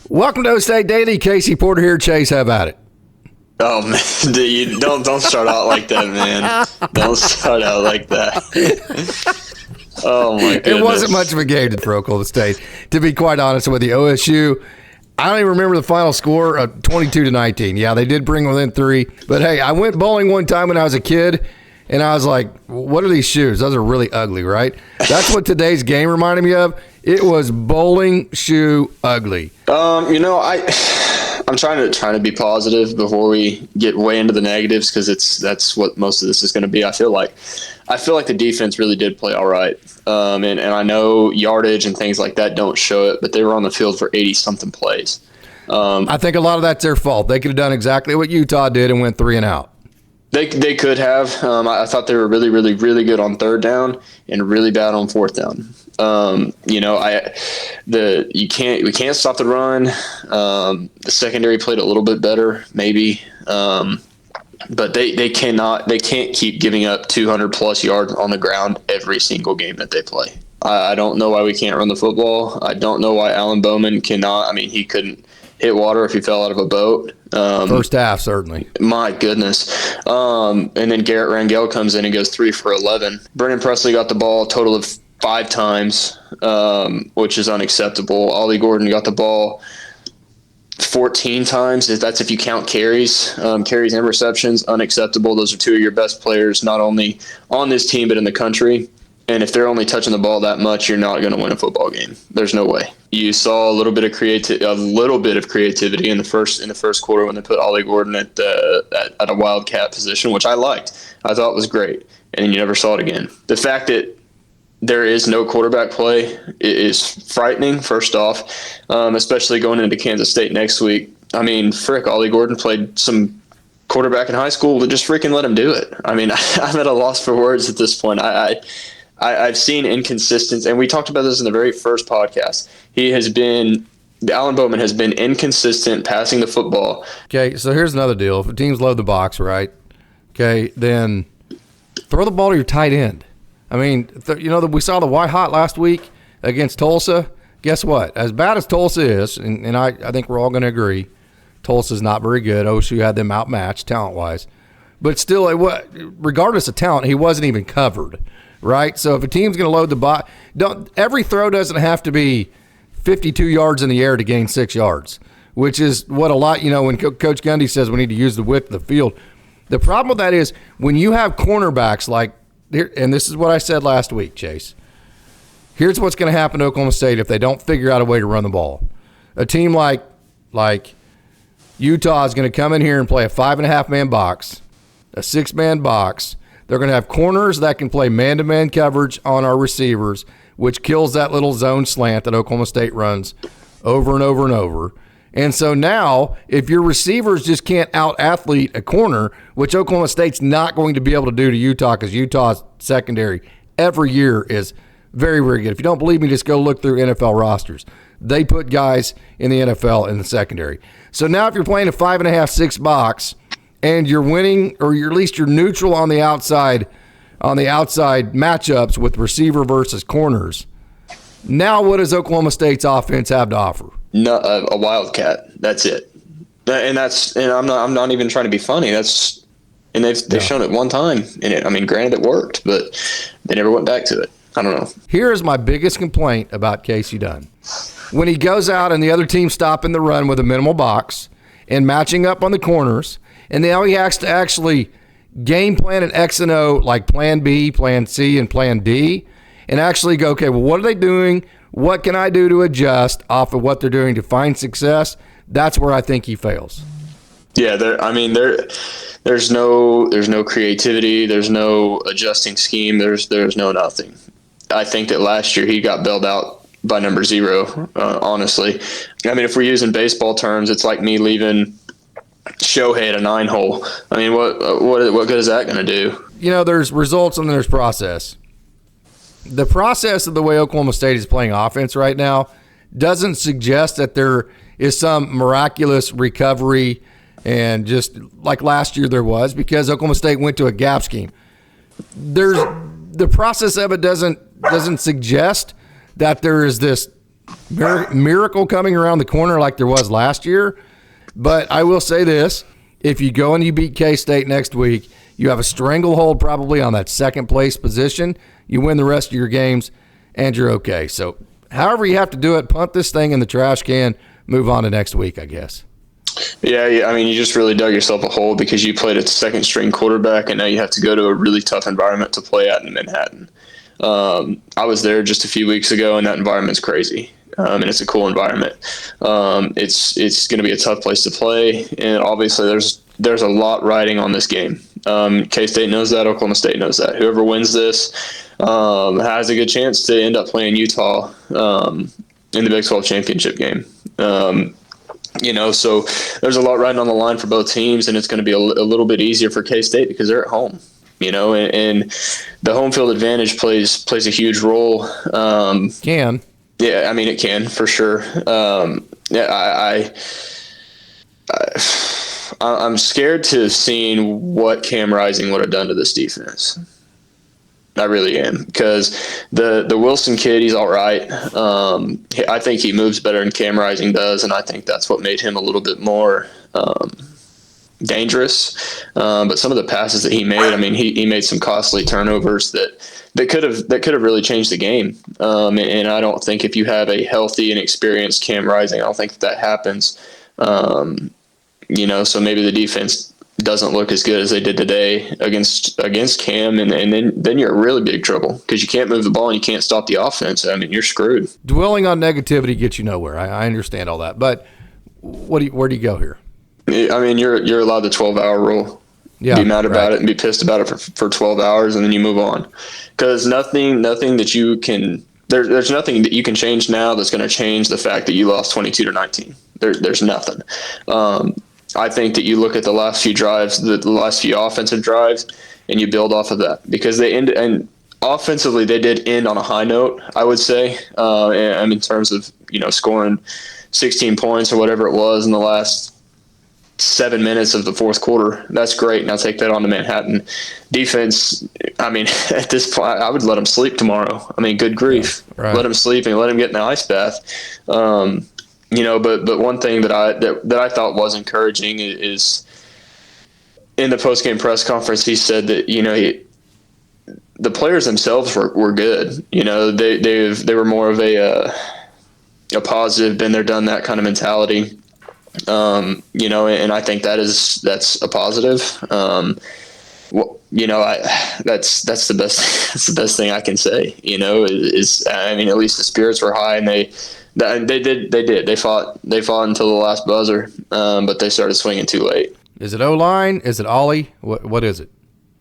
Welcome to OkState Daily. Casey Porter here. Chase, how about it? Oh man, dude, don't start out like that, man. Don't start out like that. Oh my goodness. It wasn't much of a game for Oklahoma State, to be quite honest with you. OSU, I don't even remember the final score of 22-19. Yeah, they did bring within 3. But hey, I went bowling one time when I was a kid, and I was like, what are these shoes? Those are really ugly, right? That's what today's game reminded me of. It was bowling shoe ugly. I'm trying to be positive before we get way into the negatives, because that's what most of this is going to be. I feel like the defense really did play all right, and I know yardage and things like that don't show it, but they were on the field for 80-something plays. I think a lot of that's their fault. They could have done exactly what Utah did and went 3 and out. They could have. I thought they were really, really, really good on 3rd down and really bad on 4th down. We can't stop the run. The secondary played a little bit better, maybe, but they can't keep giving up 200 plus yards on the ground every single game that they play. I don't know why we can't run the football. I don't know why Alan Bowman cannot. I mean, he couldn't hit water if he fell out of a boat. First half, certainly. My goodness. And then Garrett Rangel comes in and goes 3 for 11. Brennan Presley got the ball a total of 5 times, which is unacceptable. Ollie Gordon got the ball 14 times. That's if you count carries. Carries and receptions, unacceptable. Those are 2 of your best players, not only on this team but in the country. And if they're only touching the ball that much, you're not going to win a football game. There's no way. You saw a little bit of creativity in the first quarter when they put Ollie Gordon at a wildcat position, which I liked. I thought was great. And then you never saw it again. The fact that there is no quarterback play is frightening, first off, especially going into Kansas State next week. I mean, Ollie Gordon played some quarterback in high school, but just freaking let him do it. I mean, I'm at a loss for words at this point. I've seen inconsistency, and we talked about this in the very first podcast. Alan Bowman has been inconsistent passing the football. Okay, so here's another deal. If teams load the box, right, okay, then throw the ball to your tight end. I mean, we saw the white hot last week against Tulsa. Guess what? As bad as Tulsa is, and I think we're all going to agree, Tulsa's not very good. OSU had them outmatched talent-wise. But still, regardless of talent, he wasn't even covered, right? So if a team's going to load the box, every throw doesn't have to be 52 yards in the air to gain 6 yards, which is what a lot, when Coach Gundy says we need to use the width of the field. The problem with that is when you have cornerbacks like, and this is what I said last week, Chase. Here's what's going to happen to Oklahoma State if they don't figure out a way to run the ball. A team like Utah is going to come in here and play a 5.5-man box, a 6-man box. They're going to have corners that can play man-to-man coverage on our receivers, which kills that little zone slant that Oklahoma State runs over and over and over. And so now, if your receivers just can't out-athlete a corner, which Oklahoma State's not going to be able to do to Utah because Utah's secondary every year is very, very good. If you don't believe me, just go look through NFL rosters. They put guys in the NFL in the secondary. So now if you're playing a 5.5, 6 box and you're winning, or at least you're neutral on the outside matchups with receiver versus corners, now what does Oklahoma State's offense have to offer? No, a wildcat. That's it. And I'm not even trying to be funny. They've shown it one time, and granted it worked, but they never went back to it. I don't know. Here is my biggest complaint about Casey Dunn. When he goes out and the other team stopping the run with a minimal box and matching up on the corners, and now he has to actually game plan an X and O like plan B, plan C, and plan D, and actually go, okay, well, what are they doing? What can I do to adjust off of what they're doing to find success? That's where I think he fails. Yeah, there's no creativity. There's no adjusting scheme. There's no nothing. I think that last year he got bailed out by number 0, honestly. If we're using baseball terms, it's like me leaving Shohei at a 9-hole. What good is that going to do? There's results and there's process. The process of the way Oklahoma State is playing offense right now doesn't suggest that there is some miraculous recovery, and just like last year there was, because Oklahoma State went to a gap scheme. The process of it doesn't suggest that there is this miracle coming around the corner like there was last year. But I will say this. If you go and you beat K-State next week, you have a stranglehold probably on that second place position. You win the rest of your games, and you're okay. So however you have to do it, punt this thing in the trash can, move on to next week, I guess. Yeah, I mean, you just really dug yourself a hole because you played a second-string quarterback, and now you have to go to a really tough environment to play at in Manhattan. I was there just a few weeks ago, and that environment's crazy, and it's a cool environment. It's going to be a tough place to play, and obviously there's a lot riding on this game. K-State knows that. Oklahoma State knows that. Whoever wins this has a good chance to end up playing Utah in the Big 12 championship game. So there's a lot riding on the line for both teams, and it's going to be a little bit easier for K-State because they're at home, and the home field advantage plays a huge role. Can. Yeah, I mean, it can for sure. I'm scared to have seen what Cam Rising would have done to this defense. I really am, because the Wilson kid, he's all right. I think he moves better than Cam Rising does, and I think that's what made him a little bit more dangerous. But some of the passes that he made, I mean, he made some costly turnovers that could have really changed the game. And I don't think if you have a healthy and experienced Cam Rising, I don't think that happens. So maybe the defense doesn't look as good as they did today against Cam, and then you're in really big trouble because you can't move the ball and you can't stop the offense. I mean, you're screwed. Dwelling on negativity gets you nowhere. I understand all that, but where do you go here? I mean, you're allowed the 12-hour rule. Yeah, be mad about it and be pissed about it for 12 hours, and then you move on, because nothing that you can there's nothing that you can change now that's going to change the fact that you lost 22-19. There's nothing. I think that you look at the last few drives, the last few offensive drives, and you build off of that, because they ended, and offensively they did end on a high note, I would say, in terms of scoring 16 points or whatever it was in the last 7 minutes of the fourth quarter. That's great, and I'll take that on to Manhattan. Defense, I mean, at this point, I would let them sleep tomorrow. I mean, good grief, yeah, right. Let them sleep and let them get in the ice bath. But one thing that I thought was encouraging is in the post-game press conference, he said that the players themselves were good. They were more of a positive, been there, done that kind of mentality. And I think that's a positive. That's the best. That's the best thing I can say. At least the spirits were high, and they did. They fought until the last buzzer, but they started swinging too late. Is it O-line? Is it Ollie? What is it?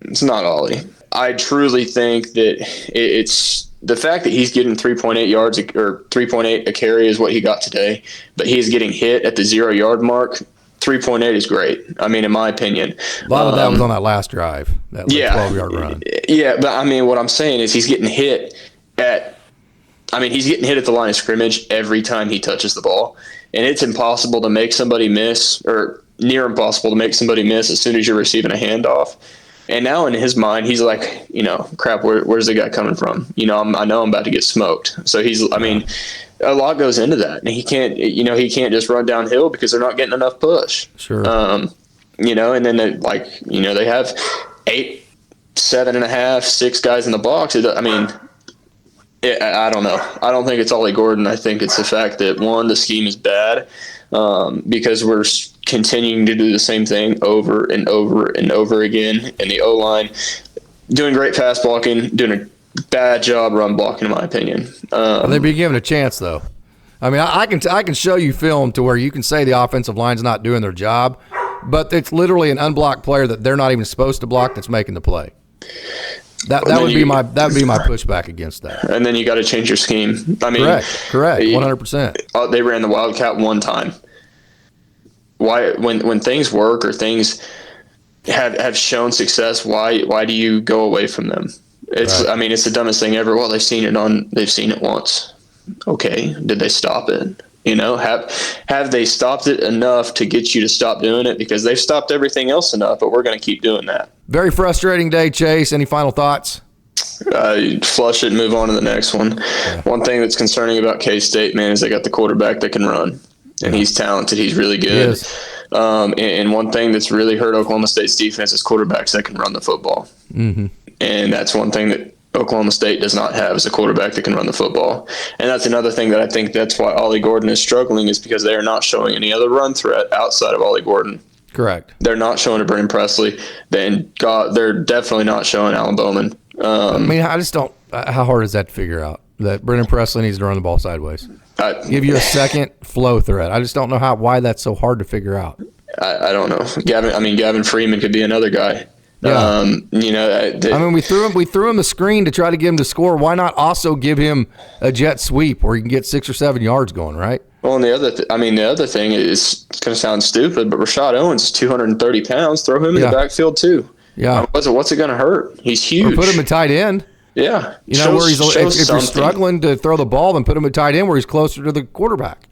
It's not Ollie. I truly think that it's the fact that he's getting 3.8 yards or 3.8 a carry is what he got today, but he's getting hit at the 0-yard mark. 3.8 is great. I mean, in my opinion. A lot of that was on that last drive, that 12-yard run. Yeah, but I mean, what I'm saying is he's getting hit at the line of scrimmage every time he touches the ball, and it's impossible to make somebody miss, or near impossible to make somebody miss as soon as you're receiving a handoff. And now in his mind, he's like, crap, where's the guy coming from? I know I'm about to get smoked. So a lot goes into that, and he can't just run downhill because they're not getting enough push. Sure. And then they have 8, 7.5, 6 guys in the box. I don't know. I don't think it's Ollie Gordon. I think it's the fact that, one, the scheme is bad, because we're continuing to do the same thing over and over and over again, and the O-line doing great pass blocking, doing a bad job run blocking, in my opinion. They'd be given a chance, though. I mean, I can show you film to where you can say the offensive line's not doing their job, but it's literally an unblocked player that they're not even supposed to block that's making the play. That would be my pushback against that. And then you got to change your scheme. I mean, correct, 100%. They ran the Wildcat one time. Why, when things work or things have shown success, why do you go away from them? It's right. I mean, it's the dumbest thing ever. Well, they've seen it once. Okay, did they stop it? Have they stopped it enough to get you to stop doing it? Because they've stopped everything else enough, but we're going to keep doing that. Very frustrating day, Chase. Any final thoughts? Flush it and move on to the next one. Yeah. One thing that's concerning about K-State, man, is they got the quarterback that can run. And he's talented. He's really good. And one thing that's really hurt Oklahoma State's defense is quarterbacks that can run the football. Mm-hmm. And that's one thing that Oklahoma State does not have, is a quarterback that can run the football. And that's another thing that I think that's why Ollie Gordon is struggling, is because they are not showing any other run threat outside of Ollie Gordon. Correct. They're not showing a Brennan Presley. They're definitely not showing Alan Bowman. I just don't. How hard is that to figure out? That Brennan Presley needs to run the ball sideways. Give you a second flow threat. I just don't know why that's so hard to figure out. I don't know. Gavin Freeman could be another guy. Yeah. We threw him the screen to try to get him to score. Why not also give him a jet sweep where he can get 6 or 7 yards going, right? Well, and the other thing is, it's going to sound stupid, but Rashad Owens is 230 pounds. Throw him in the backfield too. Yeah. What's it going to hurt? He's huge. Or put him at tight end. Yeah. Where he's if you're struggling to throw the ball, then put him at tight end where he's closer to the quarterback.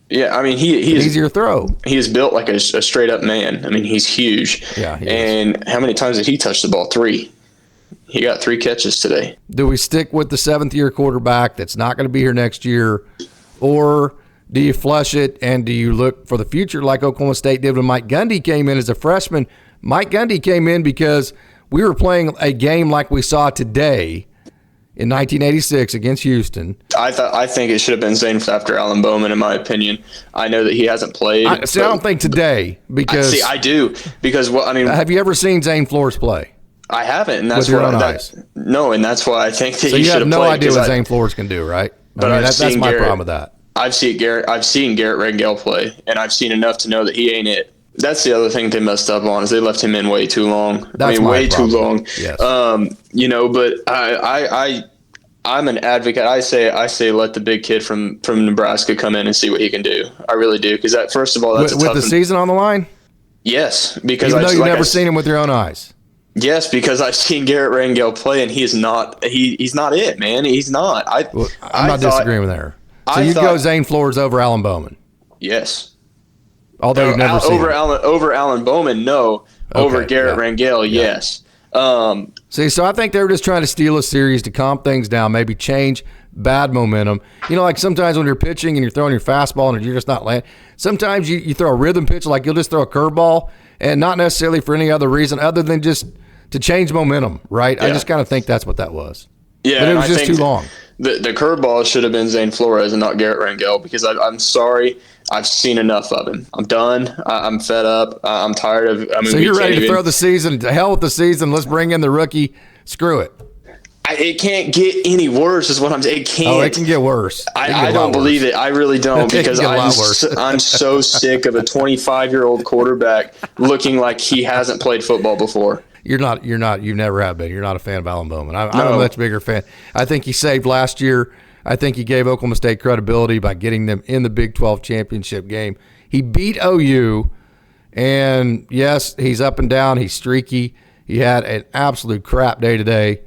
Yeah, he's easier throw. He is built like a straight up man. He's huge. Yeah, and how many times did he touch the ball? 3. He got 3 catches today. Do we stick with the 7th-year quarterback that's not going to be here next year, or do you flush it and do you look for the future like Oklahoma State did when Mike Gundy came in as a freshman? Mike Gundy came in because we were playing a game like we saw today in 1986 against Houston. I think it should have been Zane after Alan Bowman, in my opinion. I know that he hasn't played. I don't think today, because I do, because have you ever seen Zane Flores play? I haven't, and that's with your own eyes. No, and that's why I think that so you should have no played. Idea what Zane Flores can do, right? But that's my problem with that. I've seen Garrett Rangel play, and I've seen enough to know that he ain't it. That's the other thing they messed up on, is they left him in way too long. Way too long. Yes. But I'm an advocate. I say let the big kid from Nebraska come in and see what he can do. I really do, because first of all, that's with the season on the line. Yes, because even though you've never seen him with your own eyes. Yes, because I've seen Garrett Rangel play, and he's not it, man. He's not. I'm not disagreeing with her. So you go Zane Flores over Alan Bowman? Yes. Although you've never seen him. Over Alan Bowman, no. Okay, over Garrett Rangel, yes. So I think they were just trying to steal a series to calm things down, maybe change bad momentum. Like sometimes when you're pitching and you're throwing your fastball and you're just not landing, sometimes you throw a rhythm pitch, like you'll just throw a curveball, and not necessarily for any other reason other than just to change momentum, right? Yeah. I just kind of think that's what that was. Yeah, but it was just too long. The curveball should have been Zane Flores and not Garrett Rangel, because I'm sorry, I've seen enough of him. I'm done. I'm fed up. I'm tired of. So you're ready to throw the season? To hell with the season. Let's bring in the rookie. Screw it. It can't get any worse, is what I'm saying. It can't. Oh, it can get worse. I don't believe it. I really don't, because I'm so sick of a 25-year-old quarterback looking like he hasn't played football before. You're not. You never have been. You're not a fan of Alan Bowman. I'm a much bigger fan. I think he saved last year. I think he gave Oklahoma State credibility by getting them in the Big 12 championship game. He beat OU, and yes, he's up and down. He's streaky. He had an absolute crap day today,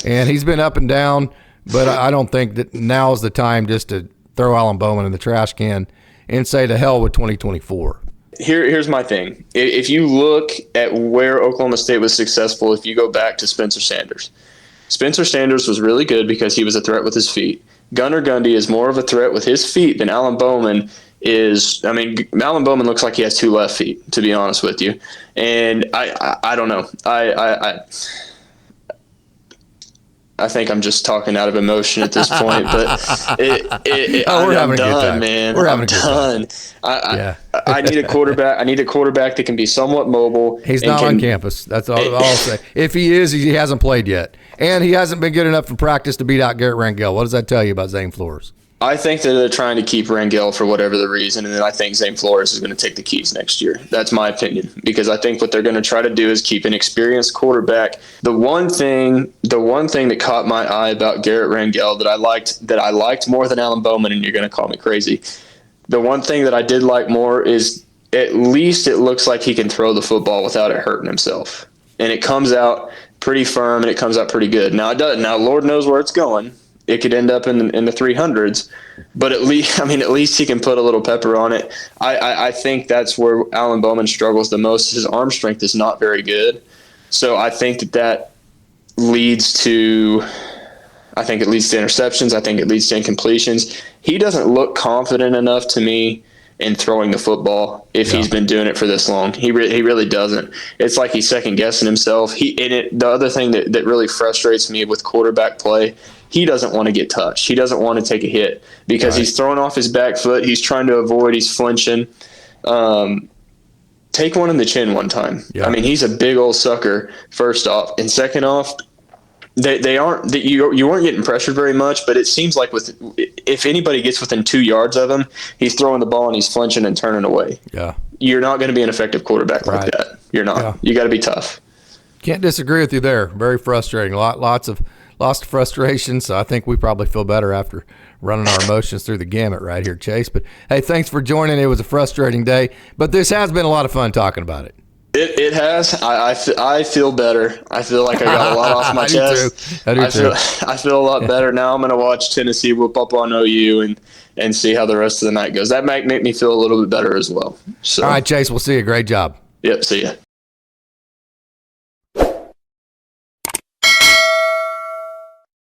and he's been up and down, but I don't think that now is the time just to throw Alan Bowman in the trash can and say to hell with 2024. Here's my thing. If you look at where Oklahoma State was successful, if you go back to Spencer Sanders was really good because he was a threat with his feet. Gunnar Gundy is more of a threat with his feet than Alan Bowman is. Alan Bowman looks like he has 2 left feet, to be honest with you. And I don't know. I think I'm just talking out of emotion at this point, but I'm done, man. I'm done. I need a quarterback. I need a quarterback that can be somewhat mobile. He's not on campus. That's all I'll say. If he is, he hasn't played yet, and he hasn't been good enough in practice to beat out Garrett Rangel. What does that tell you about Zane Flores? I think that they're trying to keep Rangel for whatever the reason, and then I think Zane Flores is going to take the keys next year. That's my opinion, because I think what they're going to try to do is keep an experienced quarterback. The one thing that caught my eye about Garrett Rangel that I liked more than Alan Bowman, and you're going to call me crazy, the one thing that I did like more is at least it looks like he can throw the football without it hurting himself, and it comes out pretty firm and it comes out pretty good. Now it does. Now Lord knows where it's going. It could end up in the 300s, but at least he can put a little pepper on it. I think that's where Alan Bowman struggles the most. His arm strength is not very good, so I think that leads to interceptions. I think it leads to incompletions. He doesn't look confident enough to me in throwing the football if he's been doing it for this long. He really doesn't. It's like he's second guessing himself. The other thing that really frustrates me with quarterback play, he doesn't want to get touched. He doesn't want to take a hit because he's throwing off his back foot. He's trying to avoid. He's flinching. Take one in the chin one time. Yeah. I mean, he's a big old sucker, first off. And second off, you weren't getting pressured very much, but it seems like if anybody gets within 2 yards of him, he's throwing the ball and he's flinching and turning away. Yeah. You're not going to be an effective quarterback like that. You're not. Yeah. You got to be tough. Can't disagree with you there. Very frustrating. Lots of frustration. So I think we probably feel better after running our emotions through the gamut right here, Chase. But hey, thanks for joining. It was a frustrating day, but this has been a lot of fun talking about it. It has. I feel better. I feel like I got a lot off my chest. I feel a lot better now. I'm going to watch Tennessee whoop up on OU and see how the rest of the night goes. That might make me feel a little bit better as well. So. All right, Chase. We'll see you. Great job. Yep. See ya.